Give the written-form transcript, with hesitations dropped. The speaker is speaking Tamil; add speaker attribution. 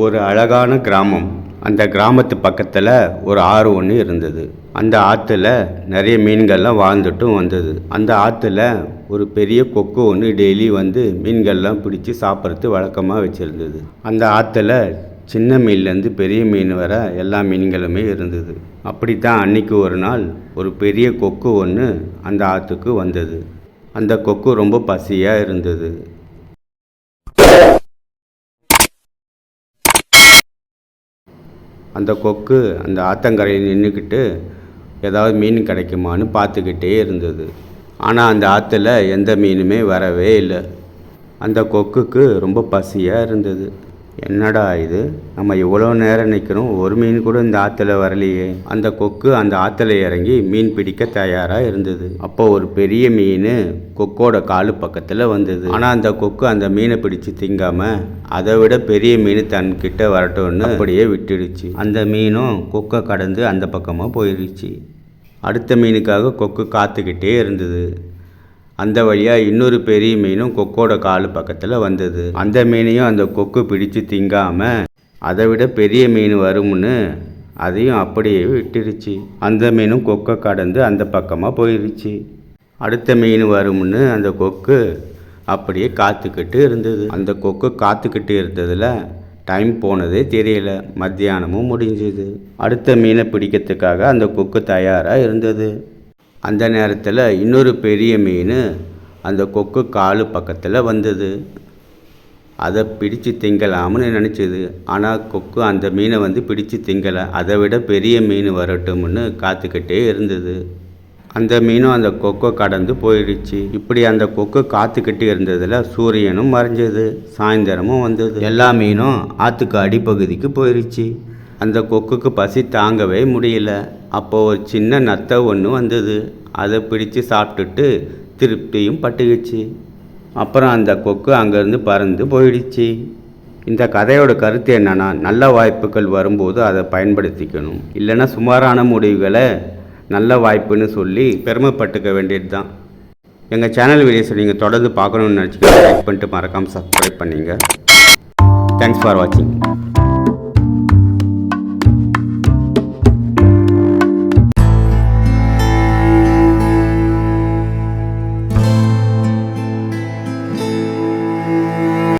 Speaker 1: ஒரு அழகான கிராமம். அந்த கிராமத்து பக்கத்தில் ஒரு ஆறு ஒன்று இருந்தது. அந்த ஆற்றுல நிறைய மீன்கள்லாம் வாழ்ந்துட்டும் வந்தது. அந்த ஆற்றுல ஒரு பெரிய கொக்கு ஒன்று டெய்லி வந்து மீன்கள்லாம் பிடிச்சி சாப்பிட்றது வழக்கமாக வச்சுருந்தது. அந்த ஆற்றுல சின்ன மீன்லேருந்து பெரிய மீன் வர எல்லா மீன்களுமே இருந்தது. அப்படித்தான் அன்றைக்கி ஒரு நாள் ஒரு பெரிய கொக்கு ஒன்று அந்த ஆற்றுக்கு வந்தது. அந்த கொக்கு ரொம்ப பசியாக இருந்தது. அந்த கொக்கு அந்த ஆற்றங்கரையில் நின்றுக்கிட்டு ஏதாவது மீன் கிடைக்குமான்னு பார்த்துக்கிட்டே இருந்தது. ஆனால் அந்த ஆற்றுல எந்த மீனுமே வரவே இல்லை. அந்த கொக்குக்கு ரொம்ப பசியாக இருந்தது. என்னடா இது, நம்ம இவ்வளோ நேரம் நிற்கிறோம், ஒரு மீன் கூட இந்த ஆற்றுல வரலையே. அந்த கொக்கு அந்த ஆற்றுல இறங்கி மீன் பிடிக்க தயாராக இருந்தது. அப்போ ஒரு பெரிய மீன் கொக்கோட காலு பக்கத்தில் வந்தது. ஆனால் அந்த கொக்கு அந்த மீனை பிடிச்சி திங்காமல் அதை விட பெரிய மீன் தன்கிட்ட வரட்டும்னு அப்படியே விட்டுடுச்சு. அந்த மீனும் கொக்கை கடந்து அந்த பக்கமாக போயிடுச்சு. அடுத்த மீனுக்காக கொக்கு காத்துக்கிட்டே இருந்தது. அந்த வழியாக இன்னொரு பெரிய மீனும் கொக்கோட காலு பக்கத்தில் வந்தது. அந்த மீனையும் அந்த கொக்கு பிடிச்சு திங்காமல் அதை விட பெரிய மீன் வரும்னு அதையும் அப்படியே விட்டுடுச்சு. அந்த மீனும் கொக்கை கடந்து அந்த பக்கமாக போயிடுச்சு. அடுத்த மீன் வரும்னு அந்த கொக்கு அப்படியே காத்துக்கிட்டு இருந்தது. அந்த கொக்கு காத்துக்கிட்டு இருந்ததில் டைம் போனதே தெரியல. மத்தியானமும் முடிஞ்சது. அடுத்த மீனை பிடிக்கிறதுக்காக அந்த கொக்கு தயாராக இருந்தது. அந்த நேரத்தில் இன்னொரு பெரிய மீன் அந்த கொக்கு காலு பக்கத்தில் வந்தது. அதை பிடிச்சு திங்கலாம்னு நினச்சிது. ஆனால் கொக்கு அந்த மீனை வந்து பிடிச்சு திங்கலை. அதை விட பெரிய மீன் வரட்டும்னு காத்துக்கிட்டே இருந்தது. அந்த மீனும் அந்த கொக்கை கடந்து போயிடுச்சு. இப்படி அந்த கொக்கு காத்துக்கிட்டு இருந்ததில் சூரியனும் மறைஞ்சது. சாயந்தரமும் வந்தது. எல்லா மீனும் ஆற்றுக்கு அடிப்பகுதிக்கு போயிடுச்சு. அந்த கொக்குக்கு பசி தாங்கவே முடியல. அப்போ ஒரு சின்ன நத்தை ஒன்று வந்தது. அதை பிடிச்சு சாப்பிட்டுட்டு திருப்தியும் பட்டுக்குச்சு. அப்புறம் அந்த கொக்கு அங்கேருந்து பறந்து போயிடுச்சு. இந்த கதையோட கருத்து என்னன்னா, நல்ல வாய்ப்புகள் வரும்போது அதை பயன்படுத்திக்கணும். இல்லைன்னா சுமாரான முடிவுகளை நல்ல வாய்ப்புன்னு சொல்லி பெருமைப்பட்டுக்க வேண்டியது தான். எங்கள் சேனல் வீடியோஸை நீங்கள் தொடர்ந்து பார்க்கணுன்னு நினச்சிக்க லைக் பண்ணிட்டு மறக்காமல் சப்ஸ்கிரைப் பண்ணிங்க. தேங்க்ஸ் ஃபார் வாட்சிங்.